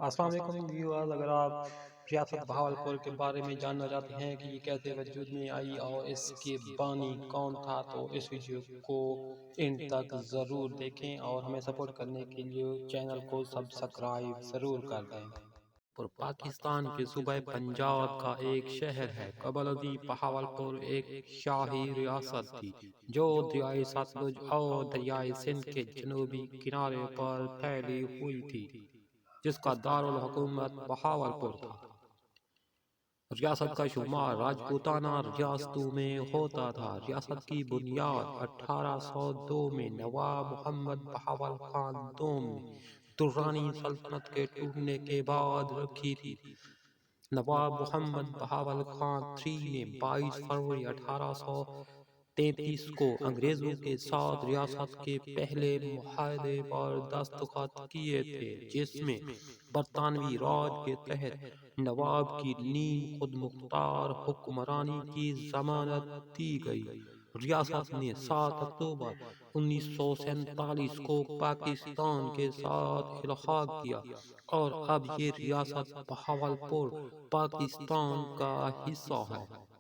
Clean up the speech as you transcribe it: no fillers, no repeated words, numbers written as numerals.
السلام علیکم ویورز، اگر آپ ریاست بہاولپور کے بارے میں جاننا چاہتے ہیں کہ یہ کیسے وجود میں آئی اور اس کے بانی کون تھا تو اس ویڈیو کو اینڈ تک ضرور دیکھیں اور ہمیں سپورٹ کرنے کے لیے چینل کو سبسکرائب ضرور کر دیں۔ اور پاکستان کے صوبہ پنجاب کا ایک شہر ہے۔ قبل ازیں بہاولپور ایک شاہی ریاست تھی جو دریائے ستلج اور دریائے سندھ کے جنوبی کنارے پر پھیلی ہوئی تھی، جس کا دارالحکومت بہاولپور تھا۔ ریاست کا شمار راجپوتانہ ریاستوں میں ہوتا تھا۔ ریاست کی بنیاد 1802 میں نواب محمد بہاول خان دوم نے درانی سلطنت کے ٹوٹنے کے بعد رکھی تھی۔ نواب محمد بہاول خان III نے 22 فروری 1833 کو انگریزوں کے ساتھ ریاست کے پہلے معاہدے پر دستخط کیے تھے، جس میں برطانوی راج کے تحت نواب کی نیم خود مختار حکمرانی کی ضمانت دی گئی۔ ریاست نے 7 اکتوبر 1947 کو پاکستان کے ساتھ الحاق کیا اور اب یہ ریاست بہاولپور پاکستان کا حصہ ہے۔